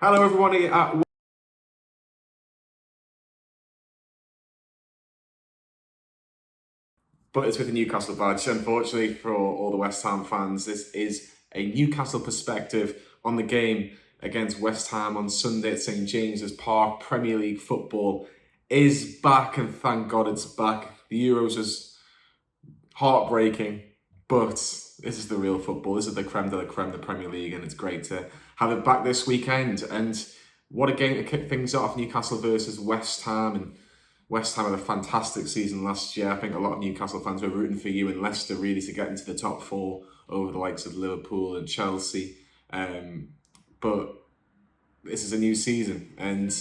Hello, everybody. But it's with the Newcastle badge. Unfortunately, for all the West Ham fans, this is a Newcastle perspective on the game against West Ham on Sunday at St James's Park. Premier League football is back, and thank God it's back. The Euros was heartbreaking, but this is the real football. This is the creme de la creme, the Premier League, and it's great to have it back this weekend. And what a game to kick things off, Newcastle versus West Ham. And West Ham had a fantastic season last year. I think a lot of Newcastle fans were rooting for you and Leicester really to get into the top four over the likes of Liverpool and Chelsea. But this is a new season, and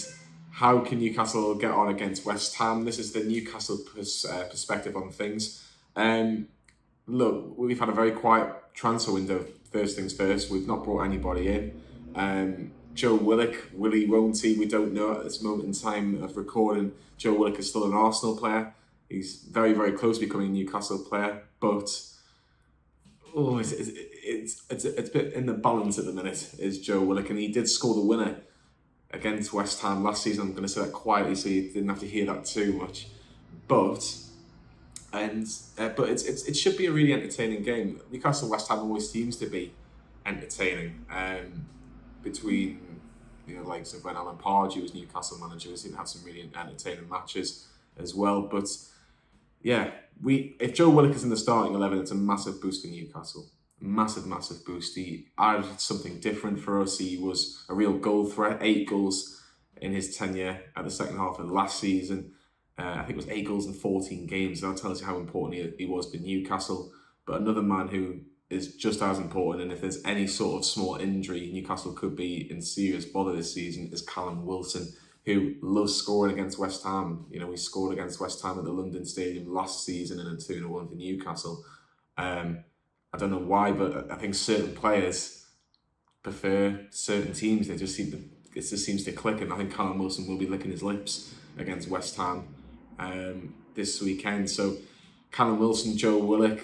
how can Newcastle get on against West Ham? This is the Newcastle perspective on things. Look, we've had a very quiet transfer window. First things first, we've not brought anybody in. Joe Willock, won't he? We don't know at this moment in time of recording. Joe Willock is still an Arsenal player. He's very, very close to becoming a Newcastle player, but it's a bit in the balance at the minute, is Joe Willock, and he did score the winner against West Ham last season. I'm going to say that quietly so you didn't have to hear that too much. But it should be a really entertaining game. Newcastle West Ham always seems to be entertaining. Between likes of when Alan Pardew was Newcastle manager, we seem to have some really entertaining matches as well. But yeah, if Joe Willock is in the starting 11, it's a massive boost for Newcastle. Massive boost. He added something different for us. He was a real goal threat. 8 goals in his tenure at the second half of last season. I think it was 8 goals in 14 games. That tells you how important he was for Newcastle. But another man who is just as important, and if there's any sort of small injury, Newcastle could be in serious bother this season, is Callum Wilson, who loves scoring against West Ham. He scored against West Ham at the London Stadium last season in a 2-1 for Newcastle. I don't know why, but I think certain players prefer certain teams. It just seems to click, and I think Callum Wilson will be licking his lips against West Ham this weekend. So Callum Wilson, Joe Willock,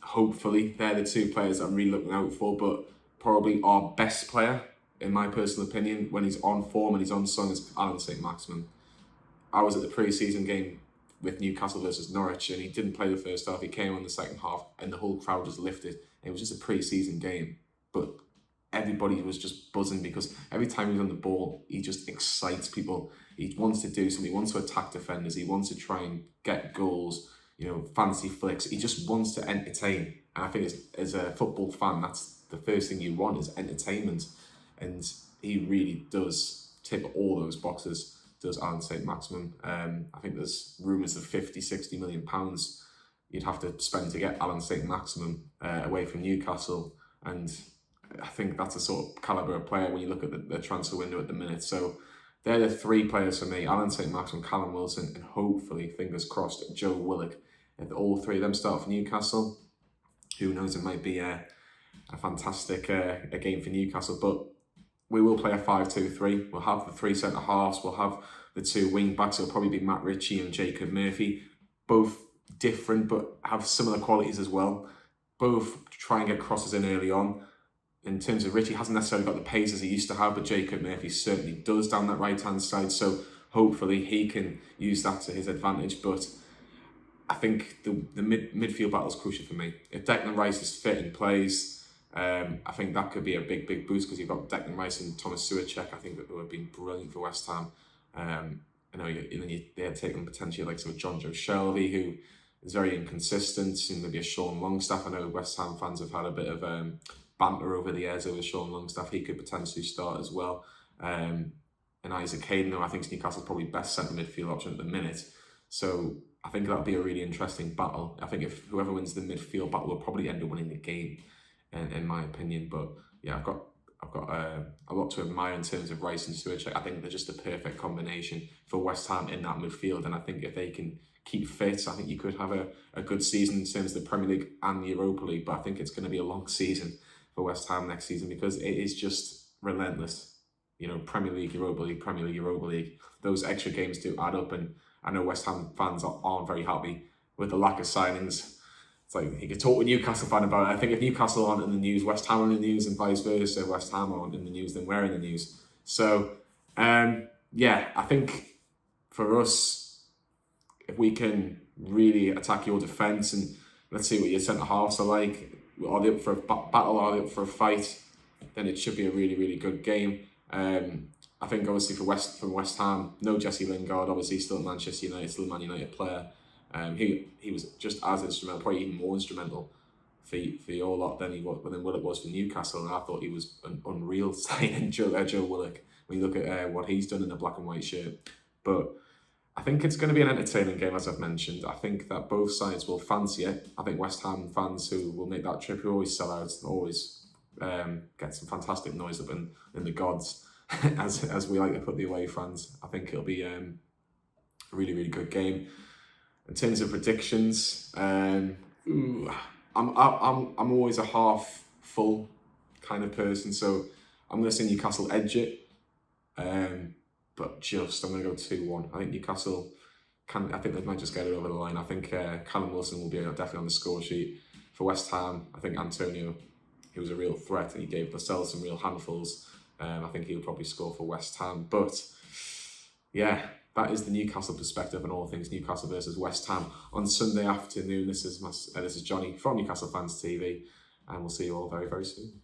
hopefully they're the 2 players that I'm really looking out for, but probably our best player, in my personal opinion, when he's on form and he's on song, is Alan St-Maximin. I was at the pre-season game with Newcastle versus Norwich, and he didn't play the first half. He came on the second half, and the whole crowd just lifted. It was just a pre-season game, but everybody was just buzzing because every time he's on the ball, he just excites people. He wants to do something. He wants to attack defenders. He wants to try and get goals, fancy flicks. He just wants to entertain. And I think as a football fan, that's the first thing you want, is entertainment. And he really does tick all those boxes, does Alan St-Maximin. I think there's rumours of 50, 60 million pounds you'd have to spend to get Alan St-Maximin away from Newcastle. And I think that's a sort of calibre of player when you look at the transfer window at the minute. So they're the 3 players for me: Alan St-Maximin, Callum Wilson, and hopefully, fingers crossed, Joe Willock. If all 3 of them start for Newcastle, who knows, it might be a fantastic a game for Newcastle. But we will play a 5-2-3. We'll have the 3 centre-halves. We'll have the 2 wing-backs. It'll probably be Matt Ritchie and Jacob Murphy. Both different, but have similar qualities as well. Both try and get crosses in early on. In terms of Ritchie, hasn't necessarily got the pace as he used to have, but Jacob Murphy certainly does down that right-hand side. So hopefully he can use that to his advantage. But I think the midfield battle is crucial for me. If Declan Rice is fit and plays, I think that could be a big boost, because you've got Declan Rice and Thomas Soucek. I think that would have been brilliant for West Ham. They're taking potentially like sort of John Joe Shelby, who is very inconsistent, and maybe a Sean Longstaff. I know West Ham fans have had a bit of banter over the years over Sean Longstaff. He could potentially start as well. And Isaac Hayden, I think Newcastle's probably best centre midfield option at the minute. So I think that'll be a really interesting battle. I think if whoever wins the midfield battle will probably end up winning the game, in my opinion. But yeah, I've got a lot to admire in terms of Rice and Soucek. I think they're just a perfect combination for West Ham in that midfield. And I think if they can keep fit, I think you could have a good season in terms of the Premier League and the Europa League. But I think it's going to be a long season for West Ham next season, because it is just relentless. Premier League, Europa League, Premier League, Europa League. Those extra games do add up, and I know West Ham fans aren't very happy with the lack of signings. It's like you could talk with Newcastle fan about it. I think if Newcastle aren't in the news, West Ham are in the news, and vice versa. West Ham aren't in the news, then we're in the news. So, yeah, I think for us, if we can really attack your defence and let's see what your centre halves are like, are they up for a battle, are they up for a fight, then it should be a really, really good game. I think obviously for West Ham, no Jesse Lingard, obviously still at Manchester United, still a Man United player. He was just as instrumental, probably even more instrumental for your lot than Willock was for Newcastle, and I thought he was an unreal signing, Joe Willock, when you look at what he's done in the black and white shirt. But I think it's going to be an entertaining game, as I've mentioned. I think that both sides will fancy it. I think West Ham fans who will make that trip, who always sell out, always get some fantastic noise up in the gods, as we like to put the away fans. I think it'll be a really, really good game. In terms of predictions, I'm always a half full kind of person, so I'm going to say Newcastle edge it. But I'm going to go 2-1. I think Newcastle I think they might just get it over the line. I think Callum Wilson will be definitely on the score sheet. For West Ham, I think Antonio, he was a real threat and he gave Lascelles some real handfuls. I think he'll probably score for West Ham. But yeah, that is the Newcastle perspective on all things Newcastle versus West Ham on Sunday afternoon. This is Johnny from Newcastle Fans TV, and we'll see you all very, very soon.